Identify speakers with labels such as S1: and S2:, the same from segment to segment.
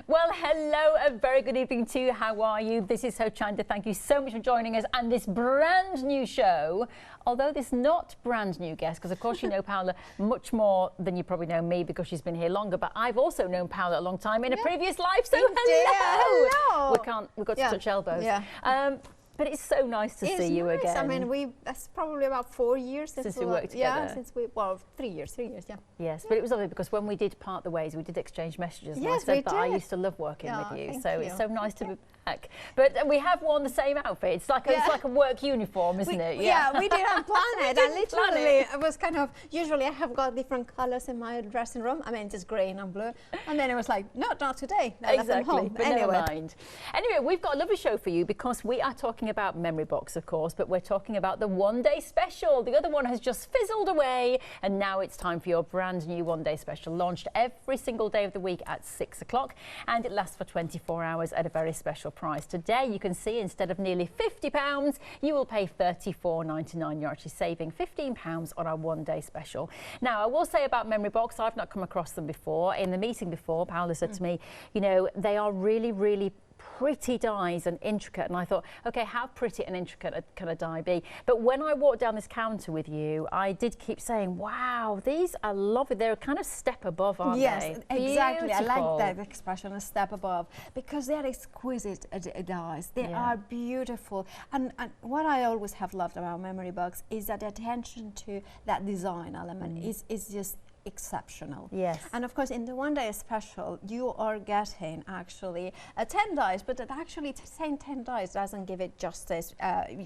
S1: Well, hello, a very good evening to you. How are you? This is Hochanda. Thank you so much for joining us and this brand new show. Although this not brand new guest, because of course you know Paula much more than you probably know me because she's been here longer. But I've also known Paula a long time in a previous life. So hello.
S2: Hello.
S1: We've got to touch elbows.
S2: Yeah.
S1: But it's so nice to see you again.
S2: I mean, that's probably about 4 years
S1: since we worked together.
S2: Yeah, 3 years, yeah.
S1: Yes, but it was lovely because when we did part the ways, we did exchange messages. And
S2: Yes,
S1: I said
S2: we
S1: that
S2: did.
S1: I used to love working with you, so it's so nice to be back. But we have worn the same outfit. It's like a work uniform, isn't it?
S2: Yeah, we didn't plan it. And literally, it was kind of, usually I have got different colors in my dressing room. I mean, just grey and blue. And then it was like, no, not today. I left them home.
S1: But never mind. Anyway, we've got a lovely show for you because we are talking about memory box, of course, but we're talking about the one-day special. The other one has just fizzled away, and now it's time for your brand new one-day special, launched every single day of the week at 6 o'clock, and it lasts for 24 hours at a very special price. Today, you can see instead of nearly £50, you will pay $34.99. You're actually saving £15 on our one-day special. Now, I will say about memory box, I've not come across them before. In the meeting before, Paula said to me, you know, they are really, really pretty dies and intricate, and I thought, okay, how pretty and intricate can a die be? But when I walked down this counter with you, I did keep saying, wow, these are lovely. They're a kind of step above, aren't they?
S2: Yes, exactly.
S1: Beautiful.
S2: I like that expression, a step above, because they're exquisite dies. They are beautiful. And what I always have loved about memory box is that attention to that design element is just exceptional.
S1: Yes.
S2: And of course, in the one-day special, you are getting actually 10 dies, but that actually saying 10 dies doesn't give it justice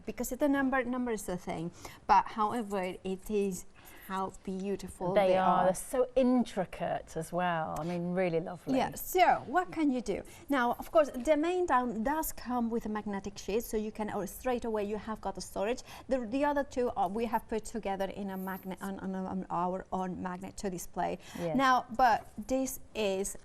S2: because the number is the thing. But however, it is how beautiful they are.
S1: They're so intricate as well. I mean, really lovely.
S2: Yeah, so what can you do? Now, of course, the main down does come with a magnetic sheet, so you can, or straight away you have got the storage. The other two we have put together in a magnet on our own magnet to display. Yes. Now, but this is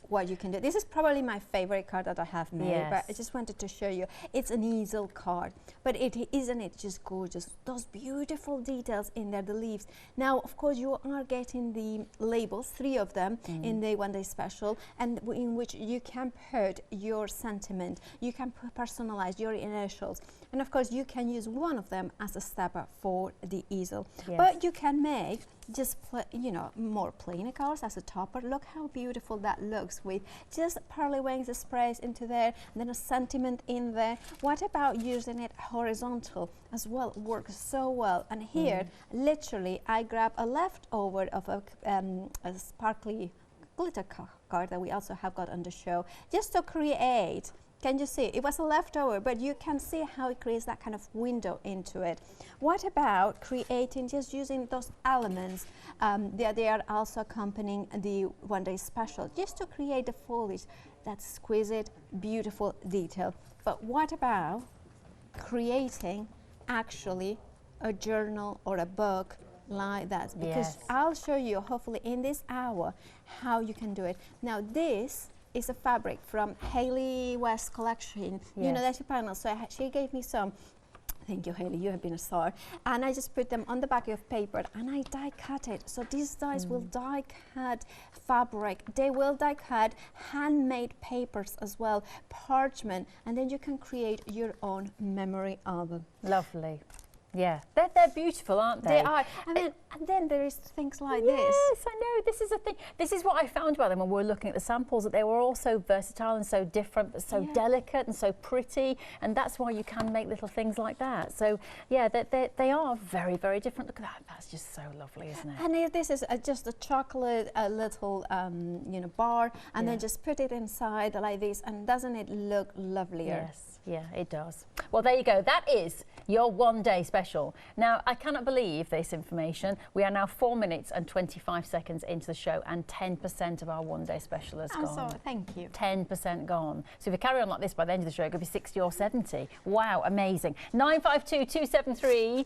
S2: what you can do. This is probably my favorite card that I have made, but I just wanted to show you. It's an Easel card, but isn't it just gorgeous? Those beautiful details in there, the leaves. Now, of course, you are getting the labels, 3 of them in the one-day special, and in which you can put your sentiment, you can personalize your initials, and of course, you can use one of them as a stepper for the Easel. Yes. But you can make just more plain cards as a topper. Look how beautiful that looks with just pearly wings sprays into there, and then a sentiment in there. What about using it horizontal as well? Works so well. And here, literally, I grab a leftover of a sparkly glitter card that we also have got on the show, just to create. Can you see? It was a leftover, but you can see how it creates that kind of window into it. What about creating, just using those elements that they are also accompanying the one-day special, just to create the foliage, that exquisite, beautiful detail. But what about creating actually a journal or a book like that? Because I'll show you, hopefully in this hour, how you can do it. Now this is a fabric from Hayley West collection, United Panels. So she gave me some. Thank you, Hayley, you have been a star. And I just put them on the back of paper and I die cut it. So these dies will die cut fabric. They will die cut handmade papers as well, parchment, and then you can create your own memory album.
S1: Lovely. Yeah, they're beautiful, aren't they?
S2: They are. And then there is things like this.
S1: Yes, I know. This is a thing. This is what I found about them when we were looking at the samples, that they were all so versatile and so different, but so delicate and so pretty. And that's why you can make little things like that. So, yeah, they are very, very different. Look at that. That's just so lovely, isn't it?
S2: And this is just a chocolate little, bar, and then just put it inside like this. And doesn't it look lovelier?
S1: Yes. Yeah, it does. Well, there you go. That is your one-day special. Now, I cannot believe this information. We are now 4 minutes and 25 seconds into the show, and 10% of our one-day special has gone.
S2: So, thank you.
S1: 10% gone. So if you carry on like this, by the end of the show, it could be 60 or 70. Wow, amazing. 952-273.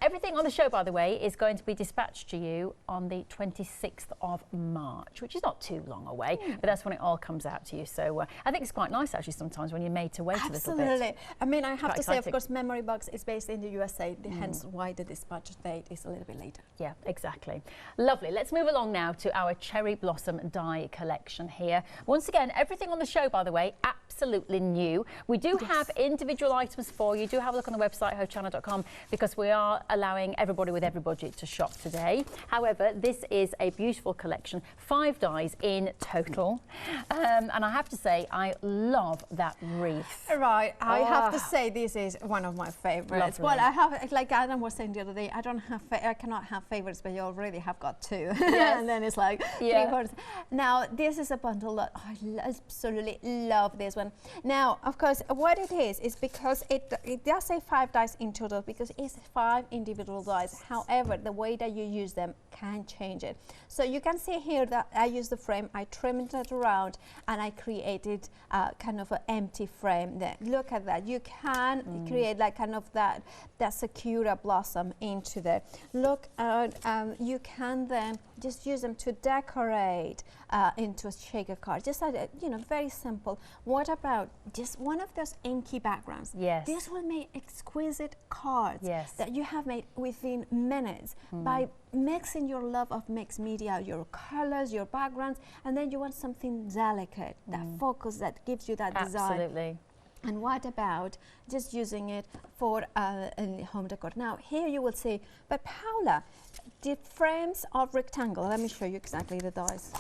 S1: Everything on the show, by the way, is going to be dispatched to you on the 26th of March, which is not too long away, but that's when it all comes out to you. So I think it's quite nice, actually, sometimes when you're made to wait a little bit.
S2: Absolutely. I mean, I have to say, of
S1: exciting.
S2: course, Memory Box is based in the USA, hence why the dispatch date is a little bit later.
S1: Yeah, exactly. Lovely. Let's move along now to our cherry blossom die collection here. Once again, everything on the show, by the way, absolutely new. We do have individual items for you. Do have a look on the website, hochanda.com, because we are allowing everybody with every budget to shop today. However, this is a beautiful collection, 5 dies in total. And I have to say, I love that wreath.
S2: Right, I have to say this is one of my favorites.
S1: Lovely.
S2: Well, I have, like Adam was saying the other day, I cannot have favorites, but you already have got 2.
S1: Yes.
S2: And then it's like 3/4. Now, this is a bundle that I absolutely love this one. Now, of course, what it is because it does say 5 dies in total because it's 5 individual dies. However, the way that you use them can change it. So you can see here that I use the frame, I trimmed it around, and I created kind of an empty frame there. Look at that. You can create like kind of that sakura blossom into there. Look at, you can then just use them to decorate into a shaker card. Just like, very simple. What about just one of those inky backgrounds?
S1: Yes.
S2: This will make exquisite cards that you have made within minutes by mixing your love of mixed media, your colors, your backgrounds, and then you want something delicate, that focus, that gives you that design.
S1: Absolutely.
S2: And what about just using it for home decor? Now, here you will see, but Paula, the frames are rectangle. Let me show you exactly the dies.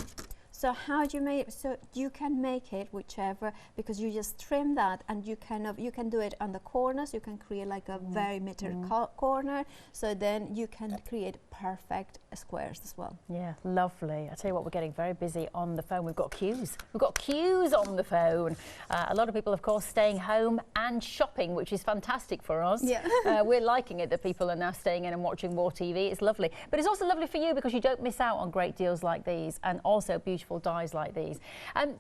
S2: So how do you make it? So you can make it whichever, because you just trim that, and you can do it on the corners. You can create like a very meter corner. So then you can create perfect squares as well.
S1: Yeah, lovely. I tell you what, we're getting very busy on the phone. We've got queues. We've got queues on the phone. A lot of people, of course, staying home and shopping, which is fantastic for us. Yeah. We're liking it that people are now staying in and watching more TV. It's lovely. But it's also lovely for you because you don't miss out on great deals like these, and also beautiful dies like these.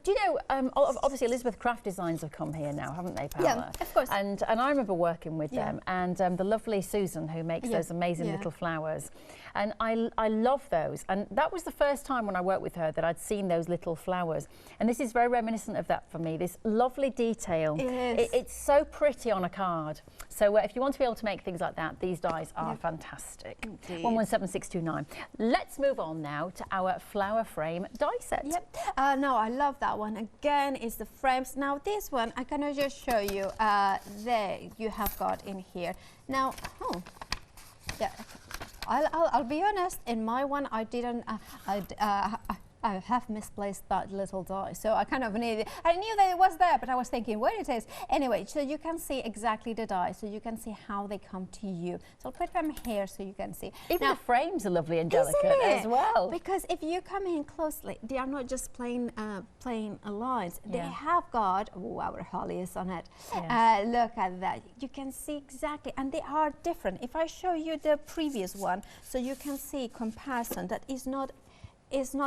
S1: Do you know, obviously Elizabeth Craft Designs have come here now, haven't they, Paula?
S2: Yeah, of course.
S1: And I remember working with them, and the lovely Susan, who makes those amazing little flowers. And I love those. And that was the first time when I worked with her that I'd seen those little flowers. And this is very reminiscent of that for me, this lovely detail. It's so pretty on a card. So if you want to be able to make things like that, these dies are fantastic. 117629. Let's move on now to our flower frame die set.
S2: No, I love that one. Again, it's the frames. Now this one, I can just show you. There you have got in here. Now, I'll be honest, in my one I didn't, I have misplaced that little die, so I kind of needed, I knew that it was there, but I was thinking where it is. Anyway, so you can see exactly the die, so you can see how they come to you. So I'll put them here so you can see.
S1: Even now, the frames are lovely and delicate as well.
S2: Because if you come in closely, they are not just plain lines. They have got, our hollies on it. Look at that. You can see exactly, and they are different. If I show you the previous one, so you can see comparison, that is not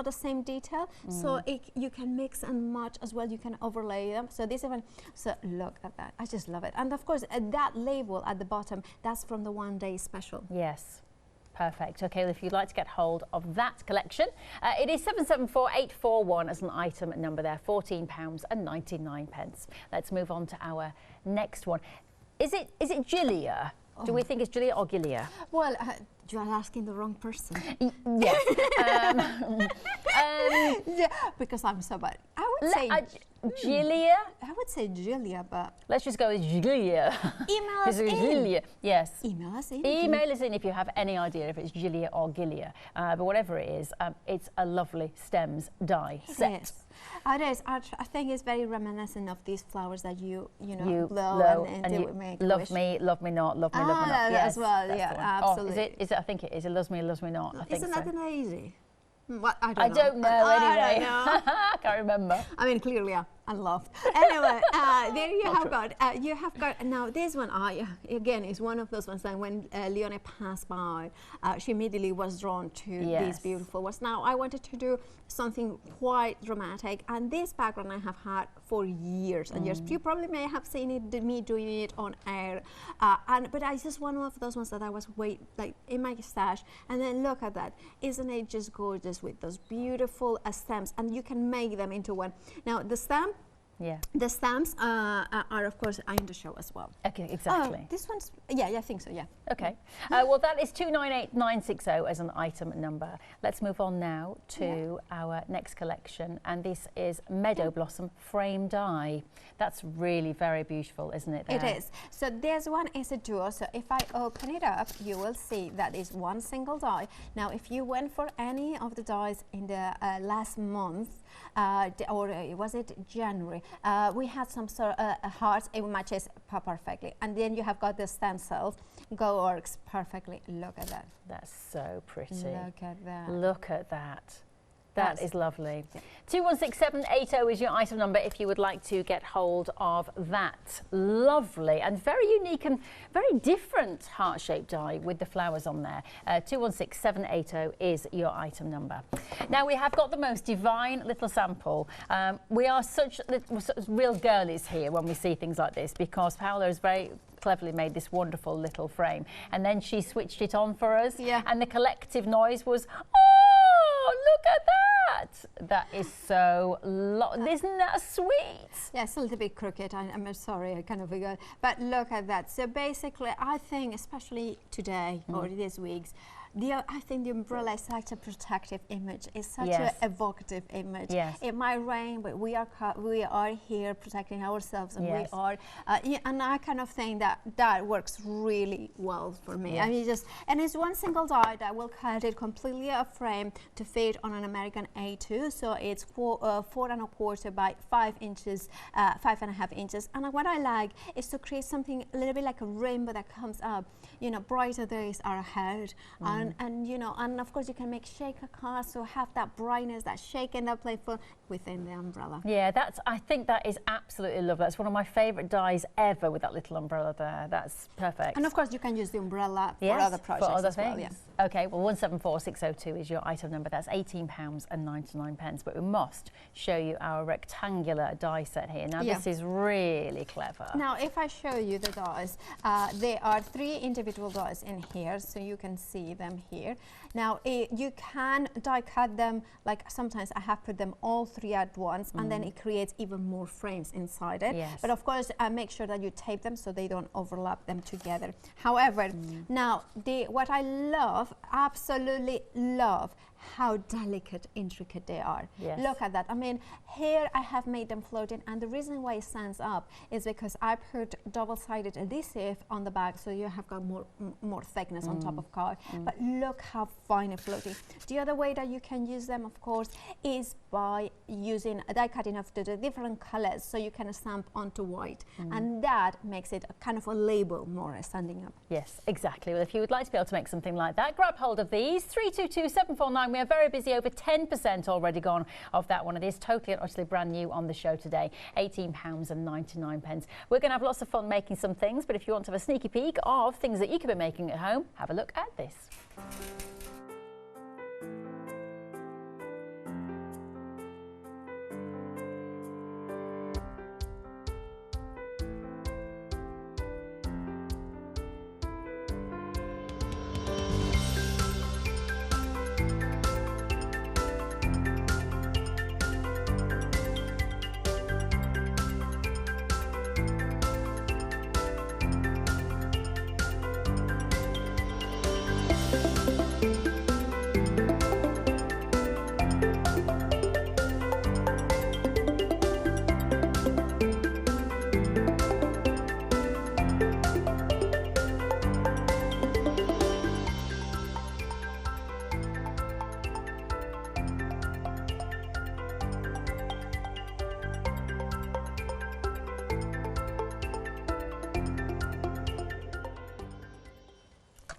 S2: the same detail, so you can mix and match as well. You can overlay them. So this one, so look at that. I just love it. And of course, that label at the bottom, that's from the one day special.
S1: Yes. Perfect. Okay, well, if you'd like to get hold of that collection, it is 774841 as an item number there, £14.99. Let's move on to our next one. Is it Gilia? Do we think it's Gilia or Gilia?
S2: Well, you are asking the wrong person.
S1: Yes.
S2: Yeah, because I'm so bad. I would say
S1: Gilia.
S2: I would say Gilia, but
S1: let's just go with Gilia.
S2: Email us in.
S1: Gilia. Yes.
S2: Email us in.
S1: Email us in if you have any idea if it's Gilia or Gilia. But whatever it is, it's a lovely stems die set.
S2: Yes. It is. I think it's very reminiscent of these flowers that you
S1: blow
S2: and
S1: you
S2: make
S1: love me, love me not, love me, love me not.
S2: Yes, as well. Yeah, absolutely.
S1: Is it? I think it is. It loves me, loves me not. I think
S2: Isn't that easy?
S1: What? I don't know. Anyway,
S2: I
S1: can't remember.
S2: I mean, clearly I'm loved. Anyway, there you have got. You have got now. This one, again, is one of those ones that when Leone passed by, she immediately was drawn to these beautiful ones. Now I wanted to do something quite dramatic, and this background I have had for years and years. You probably may have seen it, me doing it on air, but I just one of those ones that I was like in my stash, and then look at that. Isn't it just gorgeous with those beautiful stems, and you can make them into one. Now the stem
S1: Yeah.
S2: The stamps are of course in the show as well.
S1: Okay, exactly.
S2: Oh, this one's, yeah, I think so, yeah.
S1: Okay. Well, that is 298960 as an item number. Let's move on now to our next collection, and this is Meadow Blossom Frame Die. That's really very beautiful, isn't it? There?
S2: It is. So this one is a duo. So if I open it up, you will see that is one single die. Now, if you went for any of the dies in the last month, or was it January, we had some sort of hearts. It matches perfectly, and then you have got the stencils. Works perfectly. Look at that.
S1: That's so pretty.
S2: Look at that.
S1: Look at that. That is lovely.
S2: Yeah.
S1: 216780 is your item number if you would like to get hold of that lovely and very unique and very different heart-shaped die with the flowers on there. 216780 is your item number. Now we have got the most divine little sample. We are such real girlies here when we see things like this, because Paula has very cleverly made this wonderful little frame, and then she switched it on for us, and the collective noise was, oh, look at that! That is so, isn't that sweet?
S2: Yeah, it's a little bit crooked. I'm sorry, I kind of forgot. But look at that. So basically, I think, especially today or these weeks, I think the umbrella is such a protective image. It's such an evocative image.
S1: Yes.
S2: It might rain, but we are here protecting ourselves, and we are. And I kind of think that works really well for me. I mean, and it's one single die that will cut it completely a frame to fit on an American A2. So it's 4.25 by 5 inches, 5.5 inches. And what I like is to create something a little bit like a rainbow that comes up. You know, brighter days are ahead. And you know, and of course you can make shaker cards, so have that brightness, that shake and that playful within the umbrella. Yeah,
S1: I think that is absolutely lovely. That's one of my favourite dies ever, with that little umbrella there. That's perfect.
S2: And of course you can use the umbrella for other projects
S1: for other
S2: as
S1: things.
S2: Well, yeah.
S1: Okay, well 174602 is your item number. That's £18.99. But we must show you our rectangular die set here. Now this is really clever.
S2: Now if I show you the dies, there are 3 individual dies in here, so you can see them here. Now you can die cut them, like sometimes I have put them all 3 at once, and then it creates even more frames inside it.
S1: Yes.
S2: But of course make sure that you tape them so they don't overlap them together. However, now what I love, absolutely love, how delicate, intricate they are.
S1: Yes.
S2: Look at that. I mean, here I have made them floating, and the reason why it stands up is because I put double-sided adhesive on the back, so you have got more thickness on top of card. But look how fine and floating. The other way that you can use them, of course, is by using a die cutting of the different colors, so you can stamp onto white, and that makes it a kind of a label more standing up.
S1: Yes, exactly. Well, if you would like to be able to make something like that, grab hold of these. 322749. We are very busy, over 10% already gone of that one. It is totally and utterly brand new on the show today. £18.99. We're going to have lots of fun making some things, but if you want to have a sneaky peek of things that you could be making at home, have a look at this.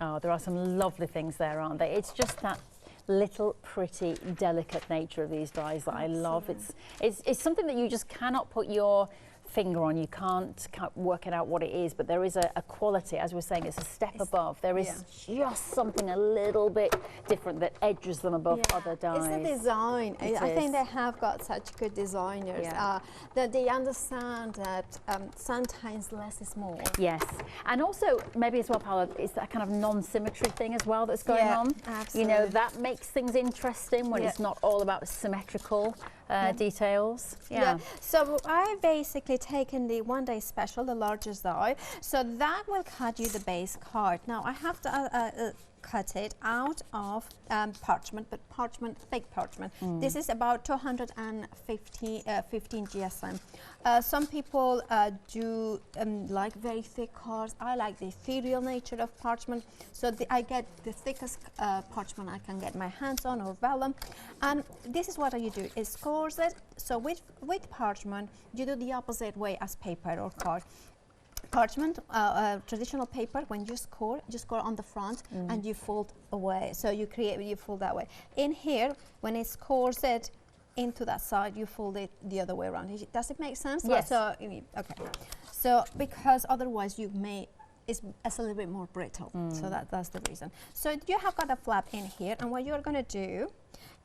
S1: Oh, there are some lovely things there, aren't they? It's just that little pretty delicate nature of these dies that I love. It's something that you just cannot put your finger on. You can't work it out what it is, but there is a quality, as we're saying, it's a step above. There is just something a little bit different that edges them above other dies.
S2: It's the design. I think they have got such good designers that they understand that sometimes less is more.
S1: Yes, and also maybe as well, Paula, it's that kind of non-symmetry thing as well that's going on.
S2: Absolutely.
S1: You know, that makes things interesting when it's not all about symmetrical. details.
S2: Yeah. So I've basically taken the one day special, the largest die. So that will cut you the base card. Now I have to cut it out of parchment, but parchment, fake parchment. This is about 215 GSM. Some people do like very thick cards. I like the ethereal nature of parchment, so I get the thickest parchment I can get my hands on, or vellum. And this is what you do: is scores it. So with parchment, you do the opposite way as paper or card. Parchment, traditional paper, when you score on the front and you fold away. So you fold that way. In here, when it scores it into that side, you fold it the other way around. Does it make sense?
S1: Yes.
S2: So, okay. So because otherwise it's a little bit more brittle. So that's the reason. So you have got a flap in here, and what you're going to do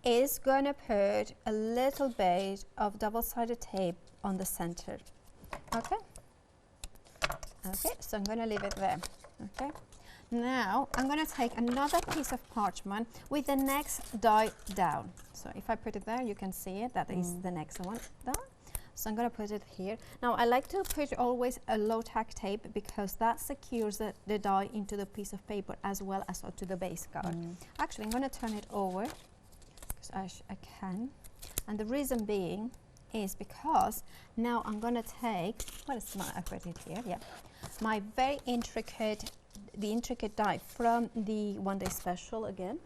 S2: is going to put a little bit of double-sided tape on the center. Okay. Okay, so I'm going to leave it there. Okay. Now I'm going to take another piece of parchment with the next die down. So if I put it there, you can see it. That is the next one down. So I'm going to put it here. Now I like to put always a low tack tape, because that secures the die into the piece of paper as well as to the base card. Actually, I'm going to turn it over because I can. And the reason being is because now I'm going to take, I put it here, yeah, my very intricate die from the one day special again,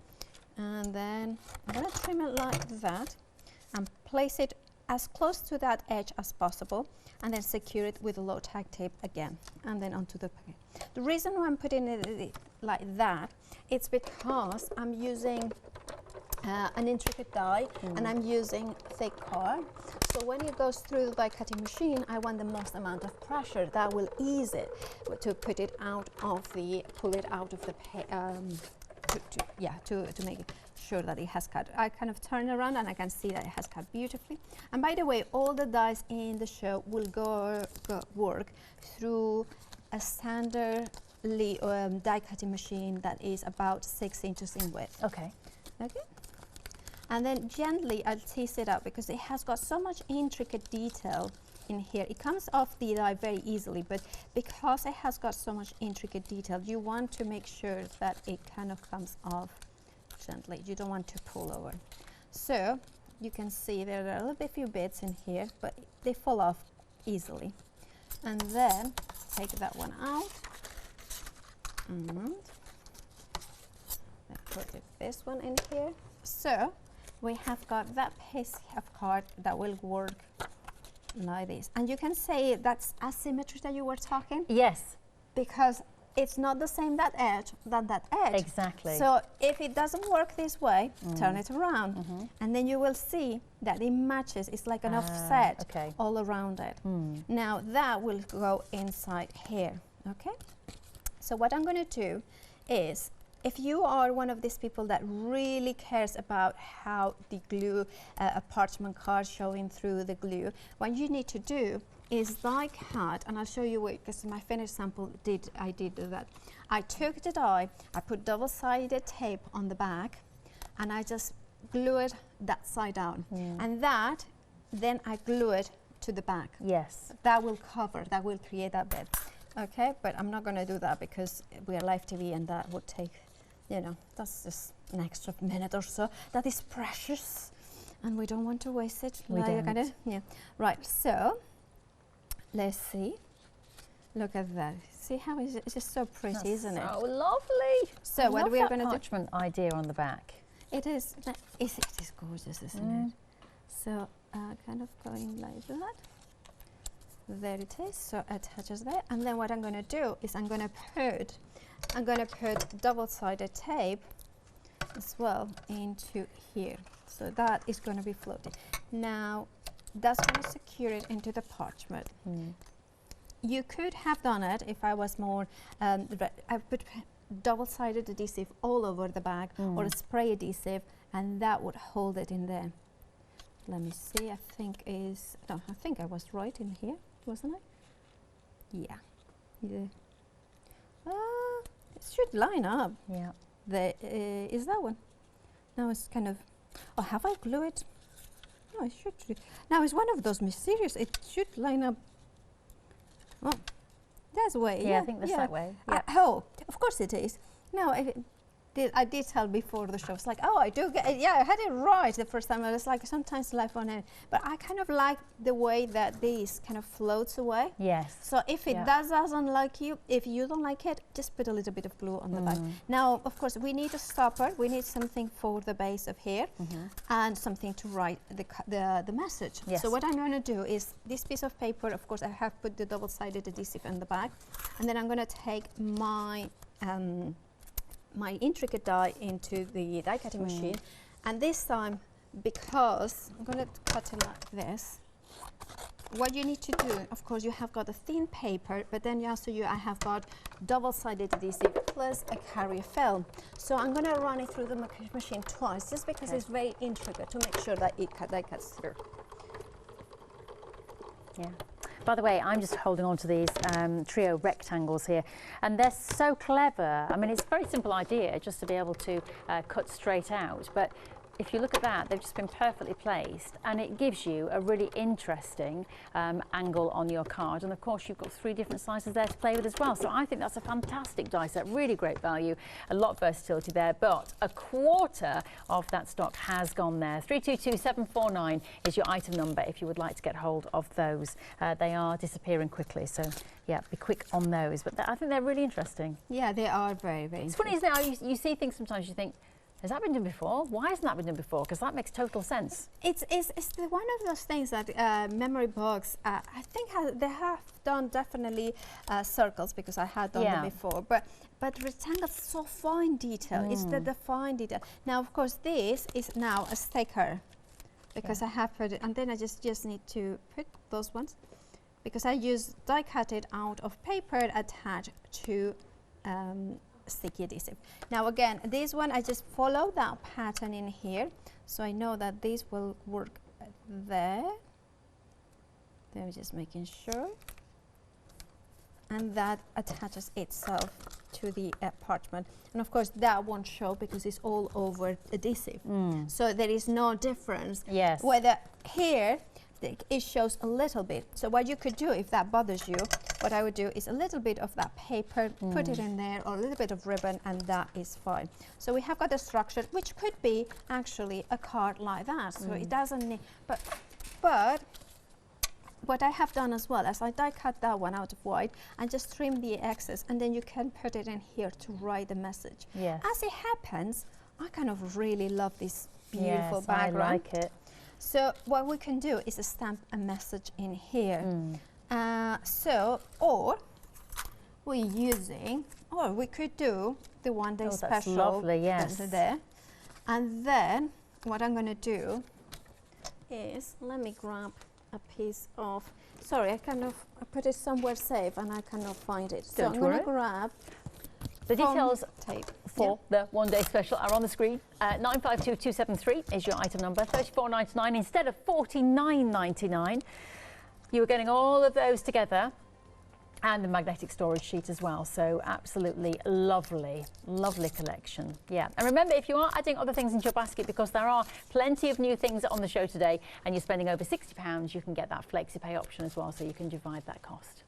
S2: and then I'm going to trim it like that and place it as close to that edge as possible, and then secure it with low tack tape again, and then onto the packet. The reason why I'm putting it like that, it's because I'm using an intricate die, and I'm using thick card. So when it goes through the die cutting machine, I want the most amount of pressure that will ease it to put it out of pull it out of the to make sure that it has cut. I kind of turn around and I can see that it has cut beautifully. And by the way, all the dies in the show will work through a standard die cutting machine that is about 6 inches in width.
S1: Okay.
S2: Okay. And then gently I'll tease it out, because it has got so much intricate detail in here. It comes off the die very easily, but because it has got so much intricate detail, you want to make sure that it kind of comes off gently. You don't want to pull over. So you can see there are a little bit few bits in here, but they fall off easily. And then take that one out, and then put this one in here. So we have got that piece of card that will work like this. And you can say that's asymmetry that you were talking.
S1: Yes.
S2: Because it's not the same that edge than that edge.
S1: Exactly.
S2: So if it doesn't work this way, turn it around. And then you will see that it matches. It's like an offset all around it. Now that will go inside here. Okay. So what I'm going to do is, if you are one of these people that really cares about how the glue, a parchment card showing through the glue, what you need to do is die cut, and I'll show you what, because my finished sample I did do that. I took the die, I put double-sided tape on the back, and I just glue it that side down. And then I glue it to the back.
S1: Yes.
S2: That will cover, that will create that bed. Okay, but I'm not going to do that because we are live TV, and that would take, that's just an extra minute or so. That is precious, and we don't want to waste it.
S1: We don't.
S2: Yeah. Right, so let's see. Look at that. See how it's just so pretty,
S1: That's
S2: isn't it?
S1: So lovely.
S2: So what we are going to do?
S1: Parchment idea on the back.
S2: It is gorgeous, isn't it? So kind of going like that. There it is. So attaches there, and then what I'm going to do is I'm going to put double-sided tape as well into here. So that is going to be floating. Now that's going to secure it into the parchment. You could have done it if I was more. I put double-sided adhesive all over the bag, or a spray adhesive, and that would hold it in there. Let me see. I think I was right in here, wasn't I? Yeah. It should line up.
S1: Yeah.
S2: Is that one? Now it's kind of. Oh, have I glued it? No, it should. Now it's one of ththose mysterious. It should line up. Oh, that's the way.
S1: Yeah, I think that's that way. Yeah.
S2: Oh, of course it is. No, I did tell before the show. It's like, oh, I do get it. Yeah, I had it right the first time. I was like, sometimes life on it. But I kind of like the way that this kind of floats away.
S1: Yes.
S2: So if it doesn't like you, if you don't like it, just put a little bit of glue on the back. Now, of course, we need a stopper. We need something for the base of here and something to write the message.
S1: Yes.
S2: So what I'm going to do is this piece of paper, of course, I have put the double-sided adhesive in the back. And then I'm going to take my my intricate die into the die cutting machine, and this time, because I'm going to cut it like this, what you need to do, of course, you have got a thin paper, but then I have got double-sided adhesive plus a carrier film. So I'm going to run it through the machine twice, just because it's very intricate, to make sure that die cuts through.
S1: Yeah. By the way, I'm just holding on to these trio rectangles here, and they're so clever. I mean, it's a very simple idea just to be able to cut straight out, but if you look at that, they've just been perfectly placed, and it gives you a really interesting angle on your card. And of course, you've got 3 different sizes there to play with as well. So I think that's a fantastic die set, really great value, a lot of versatility there. But a quarter of that stock has gone there. 322749 is your item number if you would like to get hold of those. They are disappearing quickly, so yeah, be quick on those. But I think they're really interesting.
S2: Yeah, they are very, very
S1: It's funny, isn't it? You see things sometimes you think, has that been done before? Why hasn't that been done before? Because that makes total sense.
S2: It's one of those things that memory box, I think they have done definitely circles, because I had done them before, but rectangles, so fine detail. It's the fine detail. Now, of course, this is now a sticker, because I have put it, and then I just need to put those ones, because I use die cut it out of paper attached to sticky adhesive. Now again, this one I just follow that pattern in here, so I know that this will work there. Then just making sure, and that attaches itself to the parchment, and of course that won't show because it's all over adhesive, so there is no difference.
S1: Yes.
S2: Whether here it shows a little bit. So what you could do, if that bothers you, what I would do is a little bit of that paper, put it in there, or a little bit of ribbon, and that is fine. So we have got a structure which could be actually a card like that. So it doesn't need, but what I have done as well is I die cut that one out of white and just trim the excess, and then you can put it in here to write the message.
S1: Yes.
S2: As it happens, I kind of really love this beautiful background.
S1: I like it.
S2: So what we can do is stamp a message in here. Or we're using, or we could do the one-day special.
S1: That's lovely, yes.
S2: There. And then what I'm going to do is, let me grab a piece of, sorry, I put it somewhere safe and I cannot find it. So I'm going to grab
S1: the details
S2: tape
S1: for the one-day special are on the screen. 952273 is your item number, $34.99 instead of $49.99. You were getting all of those together, and the magnetic storage sheet as well. So absolutely lovely, lovely collection. Yeah, and remember, if you are adding other things into your basket, because there are plenty of new things on the show today, and you're spending over £60, you can get that FlexiPay option as well, so you can divide that cost.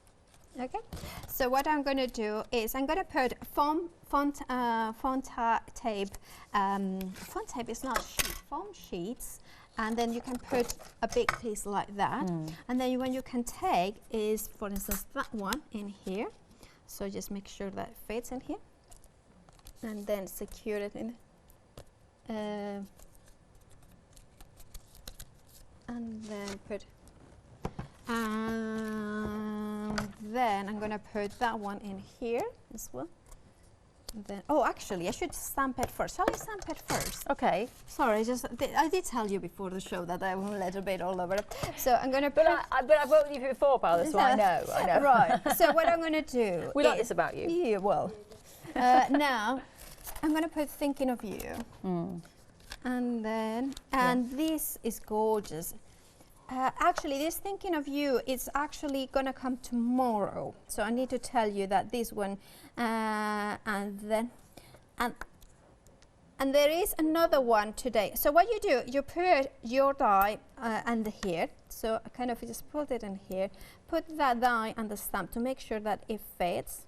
S2: Okay, so what I'm going to do is I'm going to put foam tape is not sheet, foam sheets, and then you can put a big piece like that, and then when you can take is, for instance, that one in here, so just make sure that it fits in here, and then secure it in, and then put, then I'm going to put that one in here as well. And then, oh, actually, I should stamp it first. Shall I stamp it first?
S1: Okay.
S2: Sorry, I did tell you before the show that I will a little bit all over it. So I'm going to put.
S1: But I've worked with you before, Paula, so I know.
S2: Right. So what I'm going to do.
S1: We like this about you.
S2: Yeah. Well, now I'm going to put "Thinking of You," and then this is gorgeous. Actually, this "Thinking of You" is actually gonna come tomorrow, so I need to tell you that this one, and And there is another one today. So what you do, you put your die under here. So kind of just put it in here. Put that die on the stamp to make sure that it fits.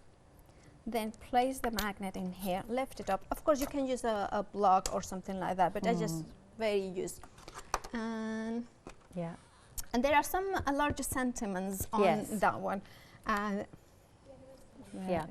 S2: Then place the magnet in here, lift it up. Of course, you can use a block or something like that, but I just very used. And
S1: yeah.
S2: And there are some larger sentiments on that one.
S1: Yeah,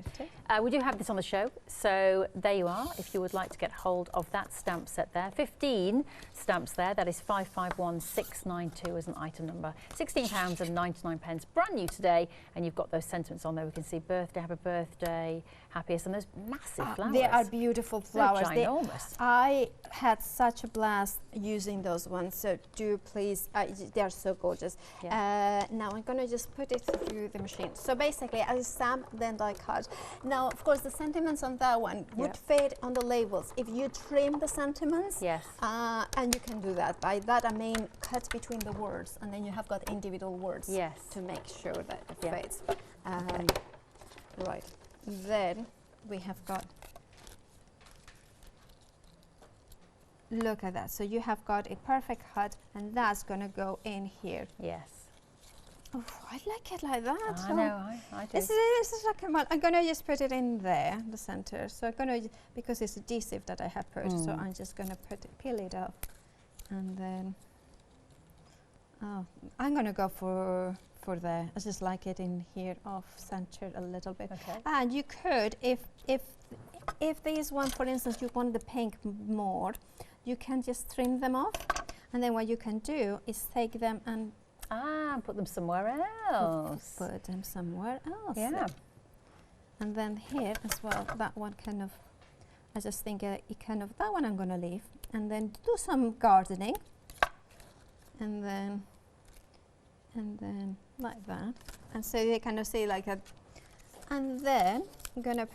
S1: we do have this on the show, so there you are. If you would like to get hold of that stamp set there, 15 stamps there, that is 551692 as an item number. £16.99, brand new today, and you've got those sentiments on there. We can see birthday, happy birthday, happiest, and those massive flowers.
S2: They are beautiful flowers.
S1: They're ginormous.
S2: I had such a blast using those ones, so do please, they are so gorgeous. Yeah. Now I'm going to just put it through the machine. So basically, I stamp, then die cut. Now, of course, the sentiments on that one would fit on the labels if you trim the sentiments.
S1: Yes.
S2: And you can do that. By that, I mean cut between the words, and then you have got individual words to make sure that it fits. Right. Then we have got, look at that. So you have got a perfect cut, and that's going to go in here.
S1: Yes.
S2: Oh, I like it like that.
S1: I know, I do.
S2: This is like I'm going to just put it in there, the center. So I'm going to, because it's adhesive that I have put, so I'm just going to peel it off. And then, I'm going to go for the, I just like it in here off center a little bit.
S1: Okay.
S2: And you could, if these one, for instance, you want the pink more, you can just trim them off. And then what you can do is take them and
S1: put them somewhere else.
S2: Put them somewhere else.
S1: Yeah.
S2: And then here as well, that one kind of, I just think it kind of, that one I'm going to leave. And then do some gardening. And then like that. And so you kind of see like a, and then I'm going to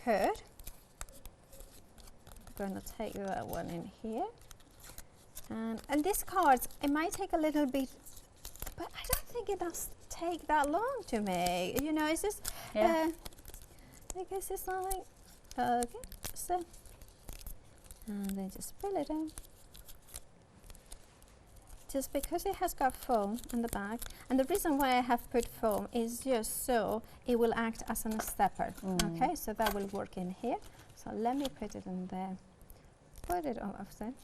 S2: take that one in here. And these cards, it might take a little bit, but I don't think it does take that long to make. You know, it's just, I guess it's like, okay, so, and then just fill it in. Just because it has got foam on the back, and the reason why I have put foam is just so it will act as a stepper. Okay, so that will work in here. So let me put it in there. Put it on offset.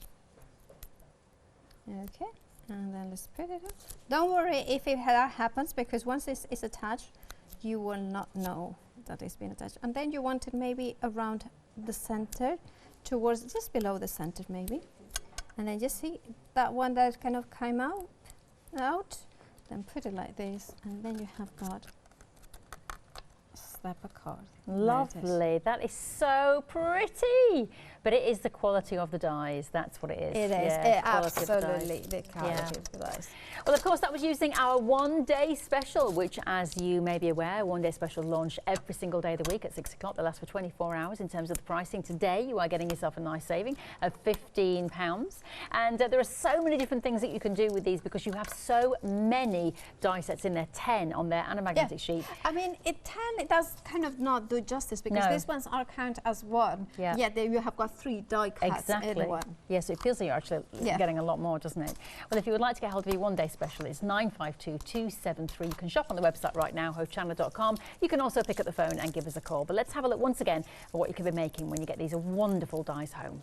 S2: Okay, and then let's put it up. Don't worry if that happens, because once it's attached, you will not know that it's been attached. And then you want it maybe around the center, towards just below the center maybe. And then just see that one that kind of came out, then put it like this, and then you have got a stepper card.
S1: Lovely. That is so pretty. But it is the quality of the dies. That's what it is.
S2: It is.
S1: Yeah,
S2: Absolutely the quality of the dies.
S1: Well, of course, that was using our one-day special, which, as you may be aware, one-day special launch every single day of the week at 6 o'clock. They last for 24 hours in terms of the pricing. Today, you are getting yourself a nice saving of £15. And there are so many different things that you can do with these, because you have so many die sets in there, 10 on there and a magnetic sheet.
S2: I mean, 10, it does kind of not do justice, because these ones are counted as one. Yeah, there you have got 3 die cuts in one.
S1: Yes, it feels like you're actually getting a lot more, doesn't it? Well, if you would like to get hold of your one-day special, it's 952273. You can shop on the website right now, Hochanda.com. You can also pick up the phone and give us a call. But let's have a look once again at what you can be making when you get these wonderful dies home.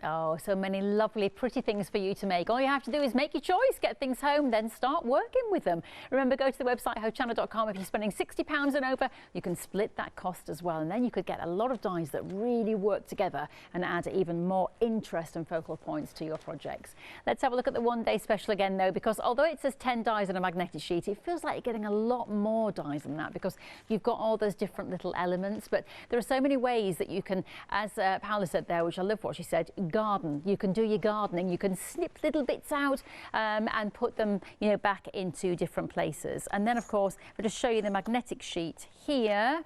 S1: Oh, so many lovely, pretty things for you to make. All you have to do is make your choice, get things home, then start working with them. Remember, go to the website, hochanda.com. If you're spending £60 and over, you can split that cost as well. And then you could get a lot of dies that really work together and add even more interest and focal points to your projects. Let's have a look at the one-day special again, though, because although it says 10 dies on a magnetic sheet, it feels like you're getting a lot more dies than that because you've got all those different little elements. But there are so many ways that you can, as Paula said there, which I love what she said, garden. You can do your gardening. You can snip little bits out and put them, you know, back into different places. And then, of course, I'll just show you the magnetic sheet here.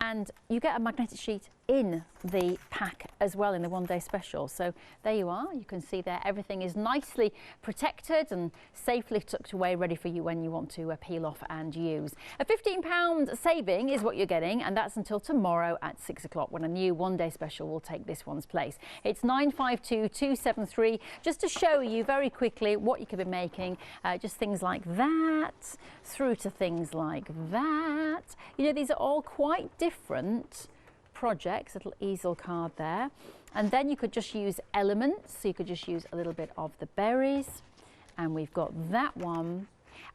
S1: And you get a magnetic sheet in the pack as well in the one-day special. So there you are. You can see there everything is nicely protected and safely tucked away, ready for you when you want to peel off and use. A £15 saving is what you're getting, and that's until tomorrow at 6 o'clock when a new one-day special will take this one's place. It's 952273, just to show you very quickly what you could be making, just things like that through to things like that. You know, these are all quite different projects. Little easel card there, and then you could just use elements, so you could just use a little bit of the berries, and we've got that one,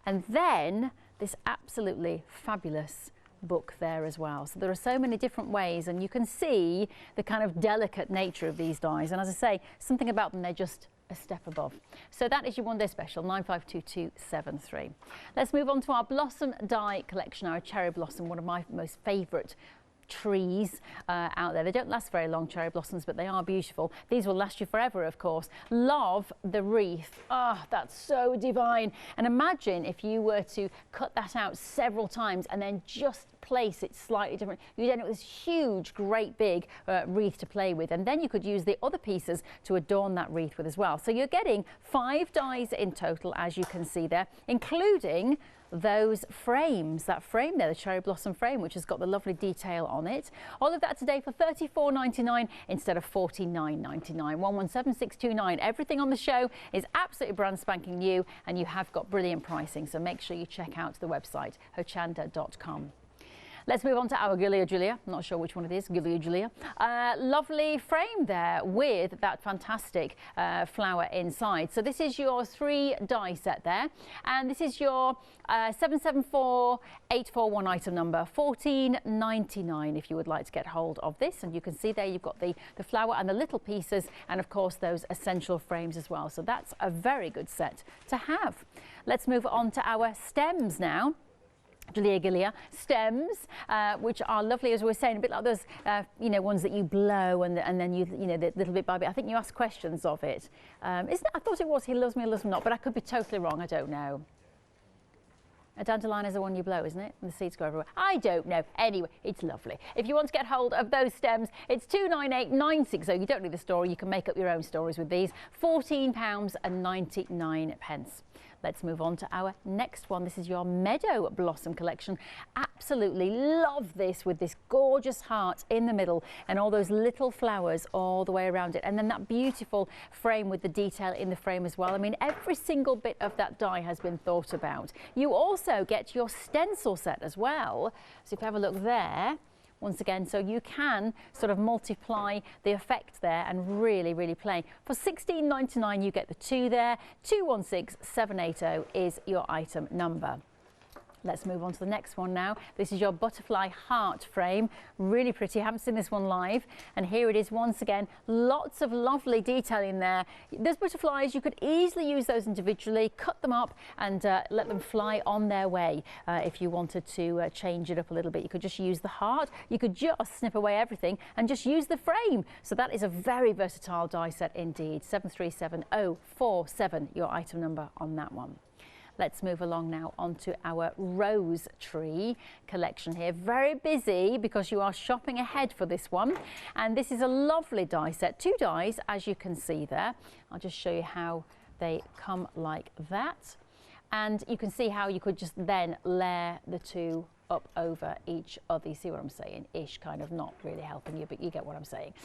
S1: and then this absolutely fabulous book there as well. So there are so many different ways, and you can see the kind of delicate nature of these dies, and as I say, something about them, they're just a step above. So that is your one-day special, 952273. Let's move on to our blossom die collection, our cherry blossom, one of my most favourite trees out there. They don't last very long, cherry blossoms, but they are beautiful. These will last you forever, of course. Love the wreath. Ah, that's so divine. And imagine if you were to cut that out several times and then just place it slightly different. You'd end up with this huge, great big wreath to play with, and then you could use the other pieces to adorn that wreath with as well. So you're getting 5 dies in total, as you can see there, including those frames, that frame there, the cherry blossom frame, which has got the lovely detail on it. All of that today for $34.99 instead of $49.99. 117629. Everything on the show is absolutely brand spanking new, and you have got brilliant pricing, so make sure you check out the website hochanda.com. Let's move on to our Giulia Giulia. I'm not sure which one it is, Giulia Giulia. Lovely frame there with that fantastic flower inside. So this is your 3 die set there. And this is your 774841 item number, $14.99 if you would like to get hold of this. And you can see there you've got the flower and the little pieces, and of course those essential frames as well. So that's a very good set to have. Let's move on to our stems now. Giulia stems, which are lovely, as we were saying, a bit like those, you know, ones that you blow and then you know, the little bit by bit. I think you asked questions of it. Isn't it? I thought it was He Loves Me, Loves Me Not, but I could be totally wrong. I don't know. A dandelion is the one you blow, isn't it? And the seeds go everywhere. I don't know. Anyway, it's lovely. If you want to get hold of those stems, it's $298.960. You don't need the story. You can make up your own stories with these. £14.99. Let's move on to our next one. This is your Meadow Blossom collection. Absolutely love this, with this gorgeous heart in the middle and all those little flowers all the way around it. And then that beautiful frame with the detail in the frame as well. I mean, every single bit of that die has been thought about. You also get your stencil set as well. So if you have a look there, once again, so you can sort of multiply the effect there and really, really play. For $16.99, you get the 2 there. 216780 is your item number. Let's move on to the next one now. This is your butterfly heart frame. Really pretty. I haven't seen this one live. And here it is once again. Lots of lovely detailing there. Those butterflies, you could easily use those individually, cut them up and let them fly on their way. If you wanted to change it up a little bit, you could just use the heart. You could just snip away everything and just use the frame. So that is a very versatile die set indeed. 737047, your item number on that one. Let's move along now onto our rose tree collection here. Very busy because you are shopping ahead for this one. And this is a lovely die set. 2 dies, as you can see there. I'll just show you how they come like that. And you can see how you could just then layer the 2 up over each other. You see what I'm saying? Ish, kind of, not really helping you, but you get what I'm saying.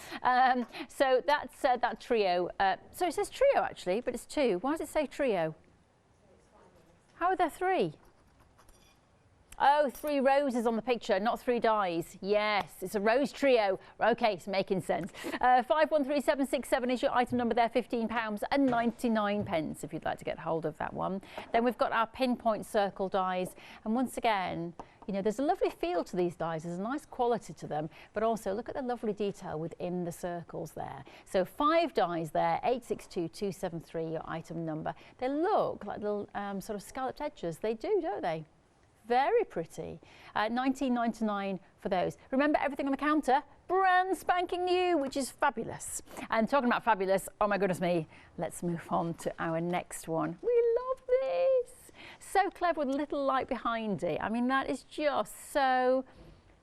S1: So that's that trio. So it says trio actually, but it's 2. Why does it say trio? How are there 3? Oh, 3 roses on the picture, not 3 dies. Yes, it's a rose trio. Okay, it's making sense. 513767 is your item number there, £15.99 if you'd like to get hold of that one. Then we've got our Pinpoint Circle dies. And once again, you know, there's a lovely feel to these dies. There's a nice quality to them, but also look at the lovely detail within the circles there. So 5 dies there, 862273, your item number. They look like little sort of scalloped edges. They do, don't they? Very pretty. $19.99 for those. Remember, everything on the counter, brand spanking new, which is fabulous. And talking about fabulous, oh my goodness me, let's move on to our next one. We love this. So clever with a little light behind it. I mean, that is just so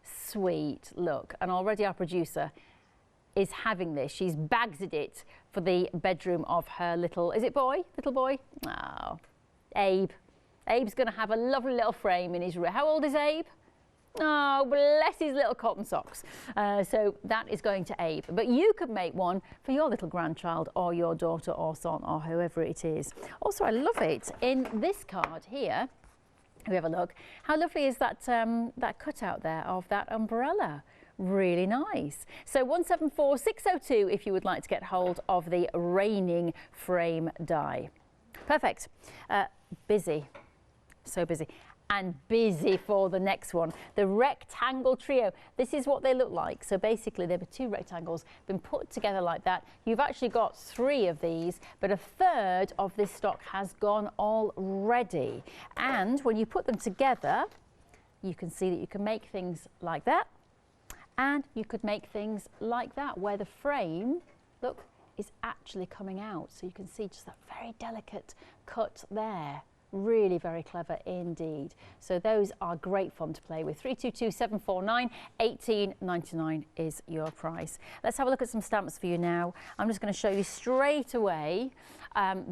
S1: sweet. Look, and already our producer is having this. She's bagsed it for the bedroom of her little, is it boy? Little boy? Oh, Abe. Abe's going to have a lovely little frame in his room. How old is Abe? Oh, bless his little cotton socks. So that is going to Abe. But you could make one for your little grandchild or your daughter or son or whoever it is. Also, I love it. In this card here, we have a look. How lovely is that, that cutout there of that umbrella? Really nice. So 174602 if you would like to get hold of the raining frame die. Perfect. Busy. So busy. And busy for the next one, the rectangle trio. This is what they look like. So basically there were 2 rectangles been put together like that. You've actually got 3 of these, but a third of this stock has gone already. And when you put them together, you can see that you can make things like that, and you could make things like that, where the frame, look, is actually coming out. So you can see just that very delicate cut there. Really very clever indeed. So those are great fun to play with. 322749, $18.99 is your price. Let's have a look at some stamps for you now. I'm just going to show you straight away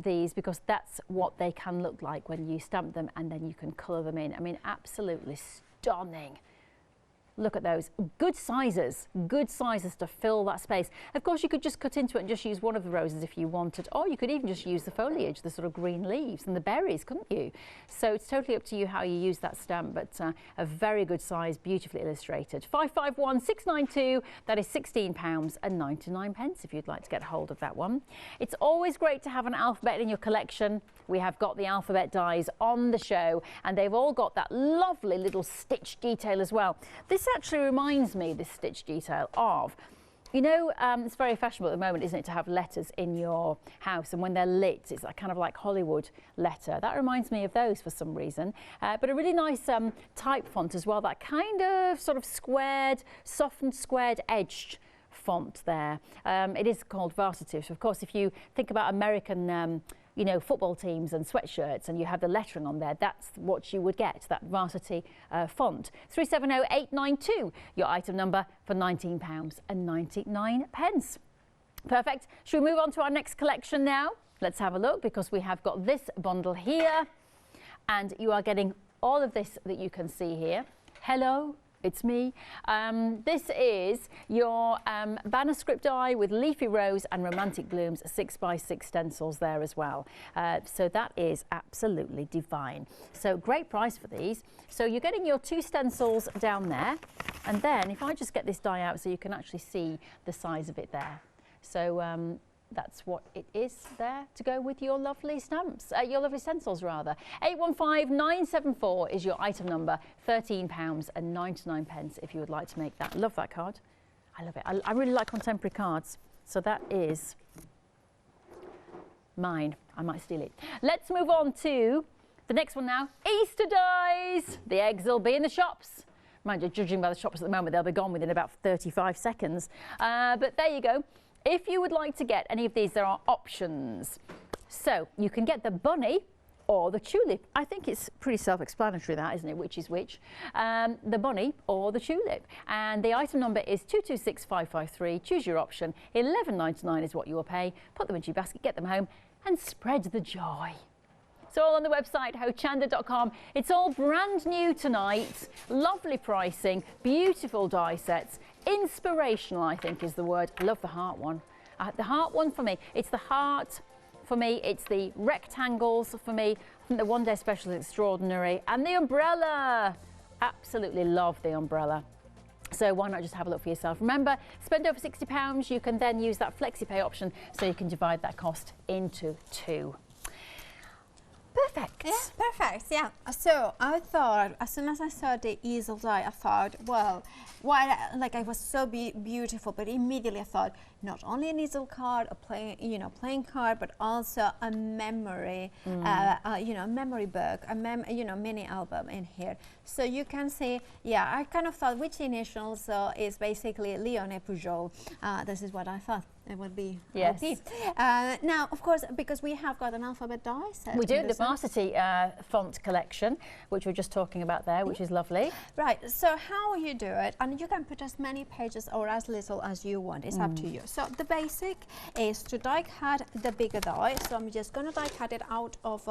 S1: these, because that's what they can look like when you stamp them and then you can colour them in. I mean, absolutely stunning. Look at those. Good sizes to fill that space. Of course, you could just cut into it and just use one of the roses if you wanted, or you could even just use the foliage, the sort of green leaves and the berries, couldn't you? So it's totally up to you how you use that stamp, but a very good size, beautifully illustrated. 551692, that is £16.99 if you'd like to get hold of that one. It's always great to have an alphabet in your collection. We have got the alphabet dies on the show, and they've all got that lovely little stitch detail as well. This actually reminds me, this stitch detail, of, you know, it's very fashionable at the moment, isn't it, to have letters in your house, and when they're lit, it's that kind of like Hollywood letter. That reminds me of those for some reason. But a really nice type font as well, that kind of sort of squared, softened, squared edged font there. It is called Varsity. So of course, if you think about American you know, football teams and sweatshirts, and you have the lettering on there, that's what you would get, that Varsity font. 370892, your item number for £19.99. Perfect. Should we move on to our next collection now? Let's have a look, because we have got this bundle here, and you are getting all of this that you can see here. Hello. It's me. This is your banner script die with leafy rose and romantic blooms, 6x6 stencils there as well. So that is absolutely divine. So great price for these. So you're getting your 2 stencils down there, and then if I just get this die out so you can actually see the size of it there. So that's what it is there to go with your lovely stamps, your lovely stencils rather. 815974 is your item number, £13.99 if you would like to make that. Love that card. I love it. I really like contemporary cards. So that is mine. I might steal it. Let's move on to the next one now. Easter dies. The eggs will be in the shops. Mind you, judging by the shops at the moment, they'll be gone within about 35 seconds. But there you go. If you would like to get any of these, there are options. So you can get the bunny or the tulip. I think it's pretty self-explanatory, that, isn't it? Which is which? The bunny or the tulip. And the item number is 226553. Choose your option. £11.99 is what you will pay. Put them into your basket, get them home, and spread the joy. It's all on the website, hochanda.com. It's all brand new tonight. Lovely pricing, beautiful die sets. Inspirational, I think, is the word. I love the heart one. The heart one for me, it's the heart for me, it's the rectangles for me. I think the one day special is extraordinary. And the umbrella. absolutely love the umbrella. So why not just have a look for yourself? Remember, spend over £60, you can then use that FlexiPay option so you can divide that cost into 2. Perfect.
S2: Yeah, perfect. Yeah. So I thought, as soon as I saw the easel die, I thought, well, like it was so beautiful, but immediately I thought, not only an easel card, a playing card, but also a memory, a memory book, a mini album in here. So you can see, yeah, I kind of thought which initials is basically Leon and Pujol. This is what I thought it would be.
S1: Yes.
S2: Now, of course, because we have got an alphabet die set.
S1: We do, the Varsity font collection, which we're just talking about there, which is lovely.
S2: Right, so how you do it, and you can put as many pages or as little as you want, it's up to you. So the basic is to die cut the bigger die, so I'm just going to die cut it out of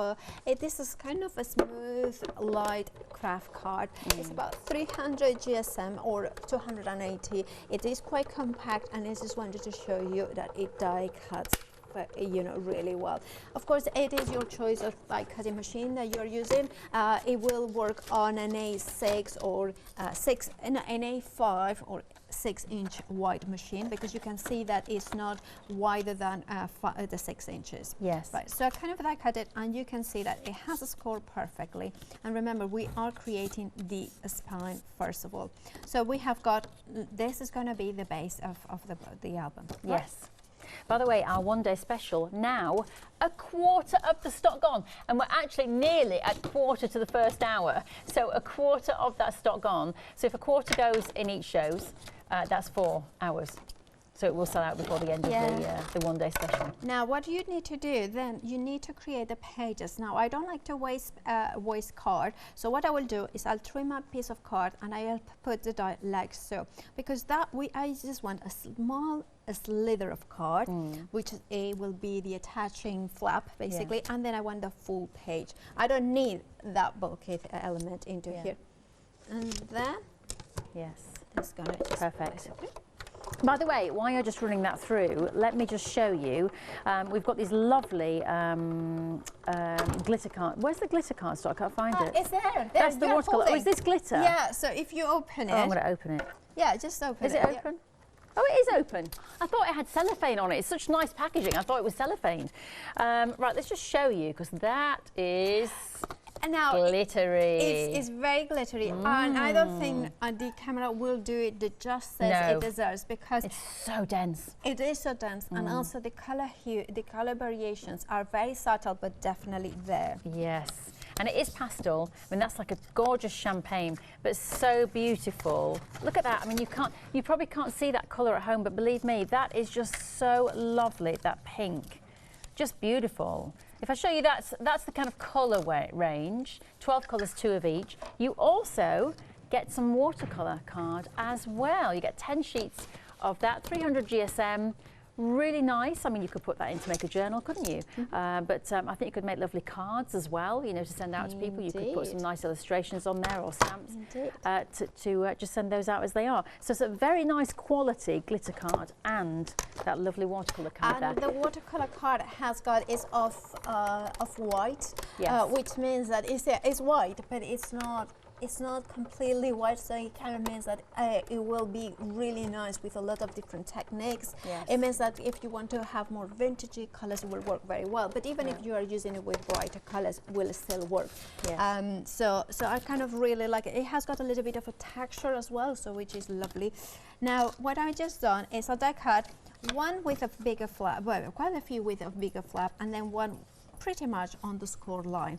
S2: this is kind of a smooth, light craft card. It's about 300 GSM or 280. It is quite compact, and I just wanted to show you that it die cuts really well. Of course, it is your choice of cutting machine that you're using. It will work on an A6 or an A5 or 6-inch wide machine, because you can see that it's not wider than the 6 inches.
S1: Yes.
S2: Right. So I kind of cut it, and you can see that it has scored perfectly. And remember, we are creating the spine first of all. So we have got, this is going to be the base of the album. Right?
S1: Yes. By the way, our one-day special, now a quarter of the stock gone, and we're actually nearly at quarter to the first hour, so a quarter of that stock gone. So if a quarter goes in each shows, that's 4 hours. So it will sell out before the end of the one-day special.
S2: Now, what you need to do then, you need to create the pages. Now, I don't like to waste card, so what I will do is I'll trim a piece of card and I'll put the die like so, because I just want a small slither of card, which will be the attaching flap basically, and then I want the full page. I don't need that bulky element into here. And then, it's gonna just
S1: perfect. By the way, while you're just running that through, let me just show you. We've got these lovely glitter cards. Where's the glitter card stock? I can't find it.
S2: It's there.
S1: That's the watercolour. Oh, is this glitter?
S2: Yeah, so if you open it.
S1: Oh, I'm going to open it.
S2: Yeah, just open it.
S1: Is it open? Oh, it is open. I thought it had cellophane on it. It's such nice packaging. I thought it was cellophane. Right, let's just show you, because that is
S2: now
S1: glittery.
S2: It's very glittery, and I don't think the camera will do it the justice it deserves, because
S1: it's so dense.
S2: It is so dense, and also the color hue, the color variations are very subtle, but definitely there.
S1: Yes. And it is pastel. I mean, that's like a gorgeous champagne, but so beautiful. Look at that. I mean, you probably can't see that colour at home, but believe me, that is just so lovely, that pink. Just beautiful. If I show you, that's the kind of colour range, 12 colours, 2 of each. You also get some watercolour card as well. You get 10 sheets of that, 300 GSM. Really nice. I mean, you could put that in to make a journal, couldn't you? But I think you could make lovely cards as well, you know, to send out to people. You could put some nice illustrations on there or stamps to just send those out as they are. So it's a very nice quality glitter card and that lovely watercolour card
S2: and
S1: there.
S2: The watercolour card has got is of white, which means that it's white, but it's not completely white, so it kind of means that it will be really nice with a lot of different techniques.
S1: Yes.
S2: It means that if you want to have more vintagey colors, it will work very well. But even if you are using it with brighter colors, it will still work. Yes. So I kind of really like it. It has got a little bit of a texture as well, so which is lovely. Now, what I just done is I die cut one with a bigger flap, well, quite a few with a bigger flap, and then one pretty much on the score line.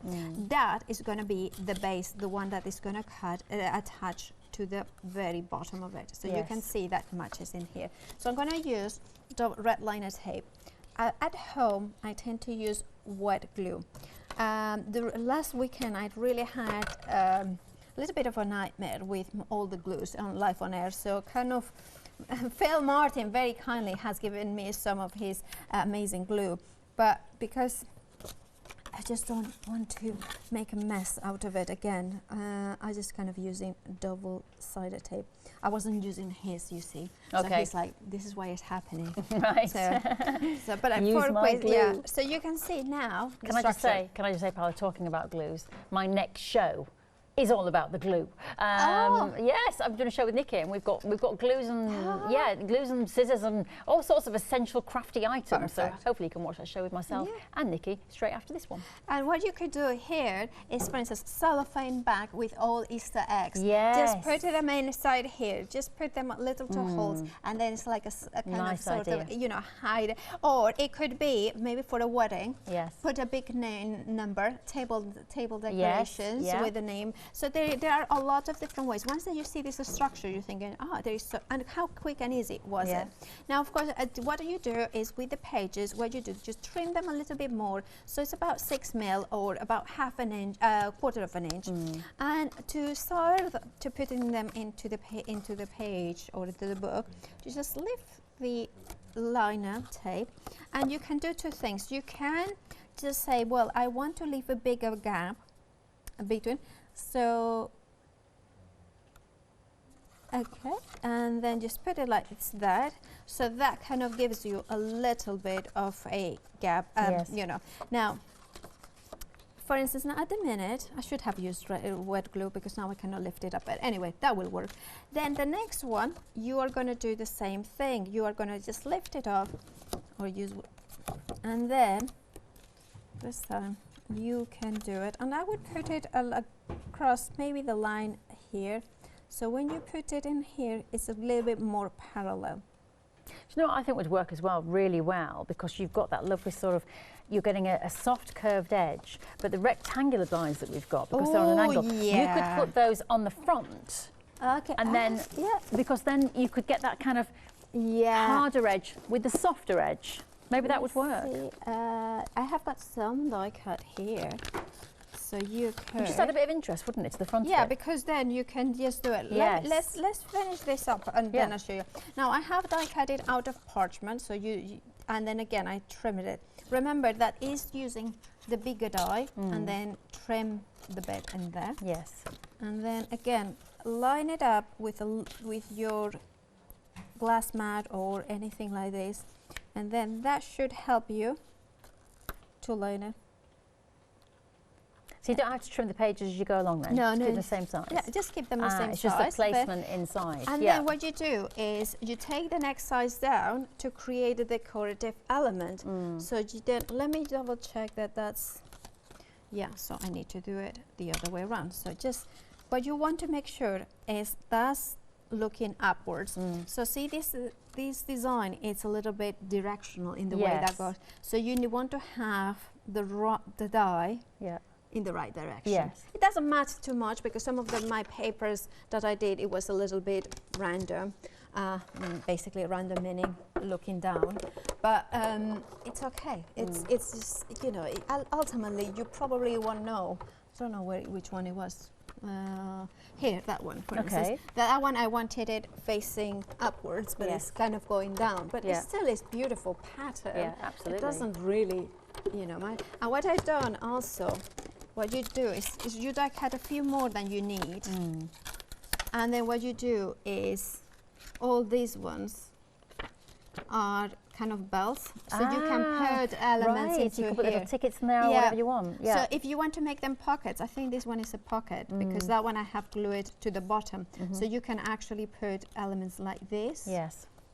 S2: That is going to be the base, the one that is going to attach to the very bottom of it. So you can see that matches in here. So I'm going to use the red liner tape. At home, I tend to use wet glue. The last weekend, I really had a little bit of a nightmare with all the glues on Life on Air. So kind of Phil Martin very kindly has given me some of his amazing glue. But because I just don't want to make a mess out of it again, I just kind of using double-sided tape. I wasn't using his, you see. So he's like, this is why it's happening. Right. So but so you can see now.
S1: Can I just say, Paula, talking about glues, my next show is all about the glue. Yes, I'm doing a show with Nikki, and we've got glues and glues and scissors and all sorts of essential crafty items.
S2: Perfect.
S1: So hopefully you can watch that show with myself and Nikki straight after this one.
S2: And what you could do here is, for instance, cellophane bag with all Easter eggs.
S1: Yes.
S2: Just put them inside here. Just put them little to holes, and then it's like a kind
S1: Nice
S2: of sort
S1: idea.
S2: of, you know, hide. Or it could be maybe for a wedding.
S1: Yes.
S2: Put a big name number, table decorations with a name. So there are a lot of different ways. Once that you see this structure, you're thinking, there is so, and how quick and easy was it? Now, of course, what you do is with the pages, what you do, just trim them a little bit more. So it's about 6 mil or about half an inch, quarter of an inch. And to start to putting them into the page or into the book, you just lift the liner tape, and you can do two things. You can just say, well, I want to leave a bigger gap between. So, okay, and then just put it like that. So that kind of gives you a little bit of a gap, you know. Now, for instance, now at the minute, I should have used wet glue because now I cannot lift it up. But anyway, that will work. Then the next one, you are going to do the same thing. You are going to just lift it up or use, and then this time you can do it. And I would put it across maybe the line here. So when you put it in here, it's a little bit more parallel.
S1: Do you know what I think would work as well, really well, because you've got that lovely sort of, you're getting a soft curved edge, but the rectangular lines that we've got, because they're on an angle, you could put those on the front.
S2: Okay.
S1: And then, because then you could get that kind of harder edge with the softer edge. Maybe that would work.
S2: I have got some die cut here. So you could
S1: just add a bit of interest, wouldn't it, to the front
S2: of it?
S1: because
S2: then you can just do it.
S1: Yes.
S2: Let's finish this up and then I'll show you. Now I have die cut it out of parchment, so you and then again I trimmed it. Remember that is using the bigger die and then trim the bit in there.
S1: Yes.
S2: And then again line it up with your glass mat or anything like this, and then that should help you to line it.
S1: So you don't have to trim the pages as you go along then?
S2: No,
S1: just
S2: no.
S1: keep them the same size?
S2: Yeah, just keep them the same
S1: it's
S2: size.
S1: just the placement inside.
S2: And then what you do is you take the next size down to create a decorative element. So you then, let me double check that that's, so I need to do it the other way around. So just, what you want to make sure is that's looking upwards. So see this design, it's a little bit directional in the way that goes. So you want to have the die in the right direction.
S1: Yes.
S2: It doesn't matter too much because some of my papers that I did, it was a little bit random, basically random meaning looking down, but it's okay. It's just, you know, ultimately you probably won't know. I don't know which one it was. Here, that one, for instance. That one I wanted it facing upwards, but it's kind of going down. But it still is beautiful pattern.
S1: Yeah, absolutely.
S2: It doesn't really, you know. And what I've done also, what you do is you die cut a few more than you need, and then what you do is all these ones are kind of belts, so you can put elements into
S1: you can put
S2: here.
S1: little tickets in there or whatever you want.
S2: So if you want to make them pockets, I think this one is a pocket because that one I have glued to the bottom. So you can actually put elements like this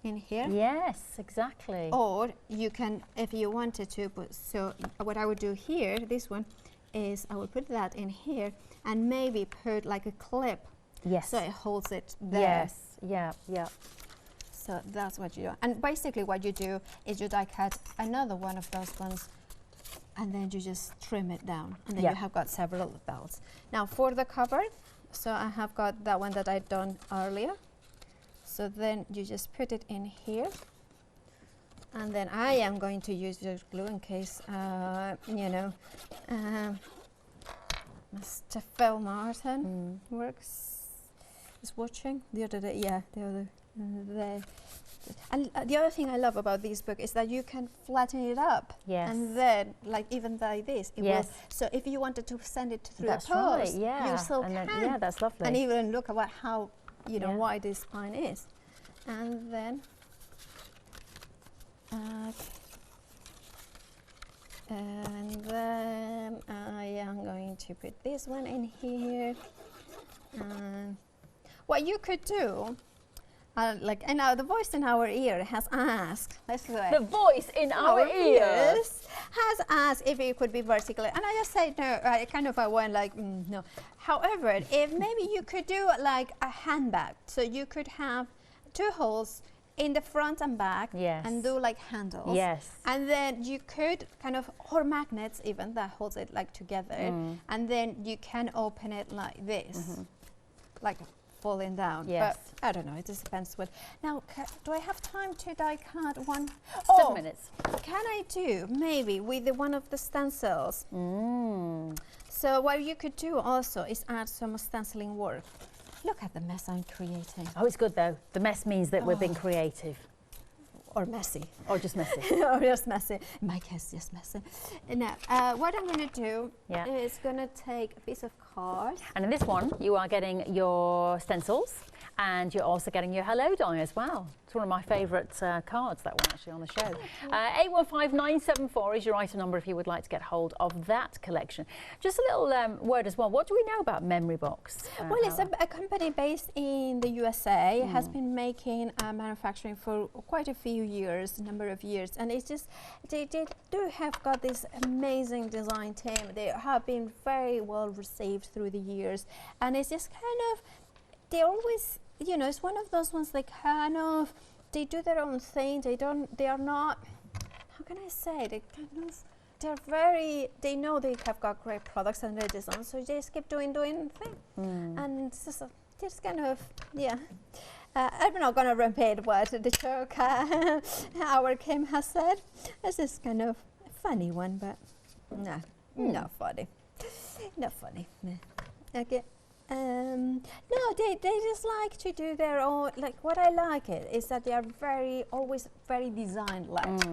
S2: in here.
S1: Yes, exactly.
S2: Or you can, if you wanted to, put, so what I would do here, this one, is I will put that in here and maybe put like a clip.
S1: Yes.
S2: So it holds it there.
S1: Yes, yeah.
S2: So that's what you do. And basically what you do is you die cut another one of those ones and then you just trim it down. And then you have got several belts. Now for the cover, so I have got that one that I'd done earlier. So then you just put it in here. And then I am going to use your glue in case, you know, Mr. Phil Martin is watching the other day. Yeah, the other day. And the other thing I love about this book is that you can flatten it up.
S1: Yes.
S2: And then, like even like this, it will. So if you wanted to send it through a post, you still can.
S1: Yeah, that's lovely.
S2: And even look at how, you know, wide this spine is. And then. And then I am going to put this one in here What you could do, like, and now the voice in our ear has asked. Let's do it.
S1: The voice in our ears
S2: has asked if it could be vertical, and I just said no. I went like no. However, if maybe you could do like a handbag, so you could have 2 holes in the front and back, and do like handles.
S1: Yes.
S2: And then you could kind of, or magnets even, that holds it like together. And then you can open it like this, like falling down.
S1: Yes.
S2: But I don't know, it just depends what. Now, do I have time to die cut one?
S1: 7 minutes.
S2: Can I do maybe with one of the stencils? So what you could do also is add some stenciling work. Look at the mess I'm creating.
S1: Oh, it's good though. The mess means that we're being creative.
S2: Or messy.
S1: Or just messy.
S2: Or just messy. In my case, just messy. Now, what I'm going to do is going to take a piece of card.
S1: And in this one, you are getting your stencils, and you're also getting your hello die as well. It's one of my favourite cards, that one actually on the show. 815974 is your item number if you would like to get hold of that collection. Just a little word as well. What do we know about Memory Box?
S2: Well, it's a company based in the USA. It has been making manufacturing for quite a few years, number of years, and it's just they do have got this amazing design team. They have been very well received through the years, and it's just kind of they always, you know, it's one of those ones like kind of they do their own thing. They are not, how can I say, they know they have got great products and their design, so they just keep doing thing. And it's just kind of, I'm not going to repeat what the joke our Kim has said. It's just kind of a funny one, but not funny. Not funny. Okay. No, they just like to do their own. Like what I like it is that they are always very design led.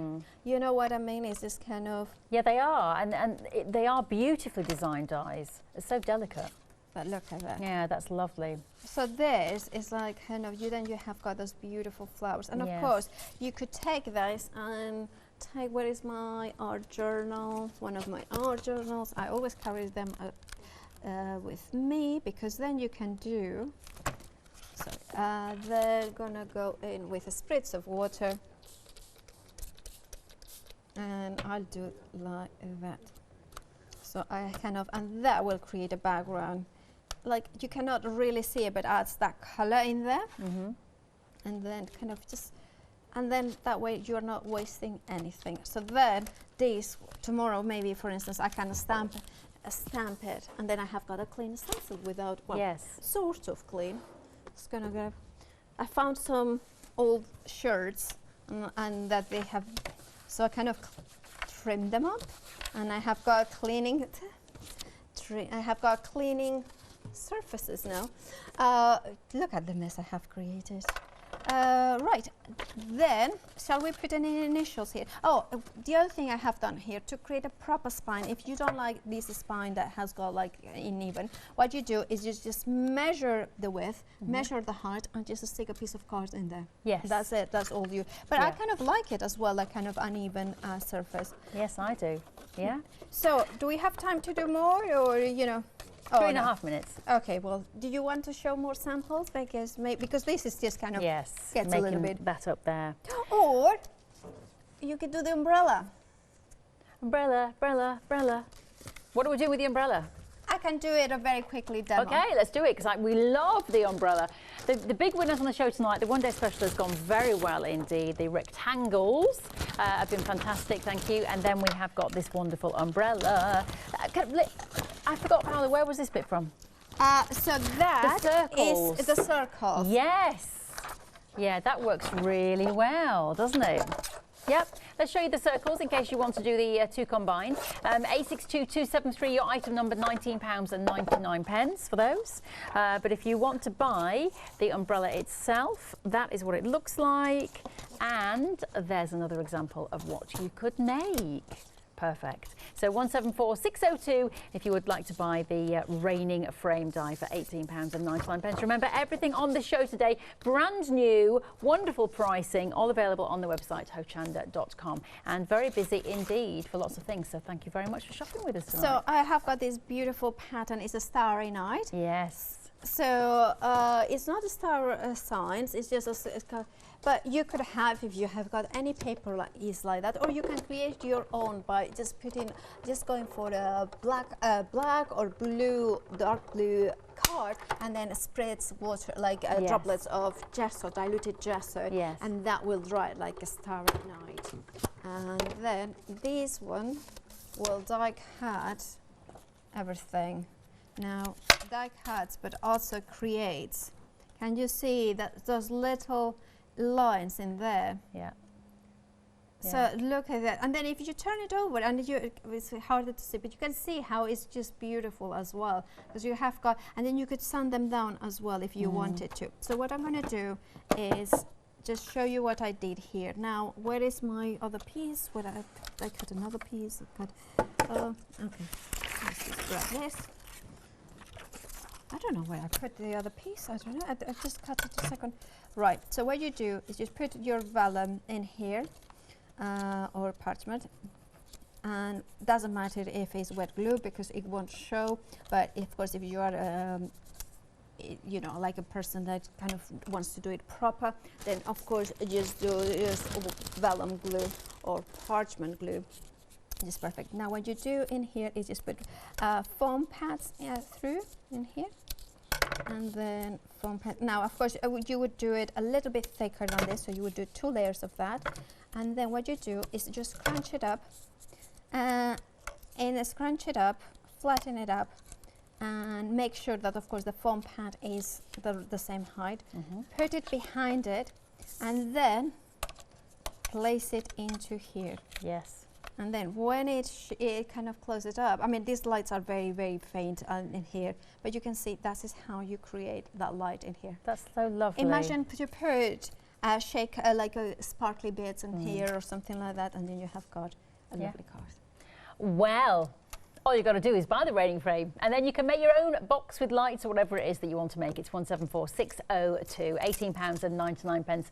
S2: You know what I mean? It's just kind of.
S1: Yeah, they are, and they are beautifully designed dies. It's so delicate.
S2: But look at that.
S1: Yeah, that's lovely.
S2: So this is like kind of then you have got those beautiful flowers, and of course you could take this and take where is my art journal? One of my art journals. I always carry them with me because then you can do. So they're gonna go in with a spritz of water, and I'll do it like that. So I kind of, and that will create a background. Like you cannot really see it, but adds that color in there, and then kind of just, and then that way you're not wasting anything. So then this tomorrow, maybe for instance, I can stamp it, and then I have got a clean stencil without, well, sort of clean. It's gonna go. I found some old shirts, and that they have, so I kind of trimmed them up, and I have got cleaning. I have got cleaning surfaces now. Look at the mess I have created. Right, then shall we put any initials here? Oh, the other thing I have done here to create a proper spine, if you don't like this spine that has got like uneven, what you do is you just measure the width, measure the height, and just stick a piece of card in there. Yes. That's it, that's all you. But I kind of like it as well, that kind of uneven surface.
S1: Yes, I do, yeah.
S2: So, do we have time to do more, or, you know?
S1: 3.5 minutes.
S2: Okay, well, do you want to show more samples? Because this is just kind of gets a little bit
S1: that up there.
S2: Or you could do the umbrella.
S1: Umbrella. What do we do with the umbrella?
S2: I can do it very quickly demo.
S1: Okay, let's do it, because we love the umbrella. The big winners on the show tonight, the One Day Special has gone very well indeed. The rectangles have been fantastic, thank you. And then we have got this wonderful umbrella. I forgot, Paula, where was this bit from?
S2: So that is the circle.
S1: Yes. Yeah, that works really well, doesn't it? Yep. Let's show you the circles in case you want to do the two combined. A62273, your item number, £19.99 for those. But if you want to buy the umbrella itself, that is what it looks like. And there's another example of what you could make. Perfect. So 174602 if you would like to buy the raining frame die for £18.99. Remember, everything on the show today, brand new, wonderful pricing, all available on the website hochanda.com, and very busy indeed for lots of things. So thank you very much for shopping with us tonight.
S2: So I have got this beautiful pattern. It's a starry night.
S1: Yes.
S2: So it's not a star signs, it's just but you could have, if you have got any paper like that, or you can create your own by just going for a black or blue, dark blue card, and then spreads water like droplets of gesso, diluted gesso, and that will dry like a starry night. And then this one will die cut everything. Now die cuts, but also creates. Can you see that those little lines in there?
S1: Yeah.
S2: So look at that, and then if you turn it over, and it's harder to see, but you can see how it's just beautiful as well, because you have got, and then you could sand them down as well if you wanted to. So what I'm going to do is just show you what I did here. Now, where is my other piece? Where I cut another piece. I cut, okay, let's just grab this. I don't know where I put the other piece. I don't know. I just cut it a second. Right. So what you do is just put your vellum in here. Or parchment, and doesn't matter if it's wet glue because it won't show, but of course if you are you know, like a person that kind of wants to do it proper, then of course just do vellum glue or parchment glue. Just perfect. Now what you do in here is just put foam pads through in here, and then foam pad. Now of course you would do it a little bit thicker than this, so you would do 2 layers of that. And then what you do is just crunch it up, and scrunch it up, flatten it up, and make sure that of course the foam pad is the same height. Put it behind it, and then place it into here.
S1: Yes.
S2: And then when it kind of closes up, I mean these lights are very, very faint in here, but you can see that is how you create that light in here.
S1: That's so lovely.
S2: Imagine you put shake like a sparkly bits in here or something like that, and then you have got a lovely card. Well,
S1: all you've got to do is buy the rating frame, and then you can make your own box with lights or whatever it is that you want to make. It's 174602, £18.99.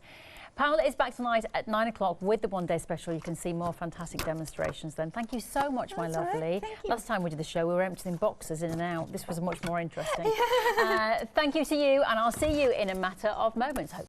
S1: Paula is back tonight at 9 o'clock with the one-day special. You can see more fantastic demonstrations then. Thank you so much, my lovely.
S2: Right. Thank you.
S1: Last time we did the show, we were emptying boxes in and out. This was much more interesting. Thank you to you, and I'll see you in a matter of moments.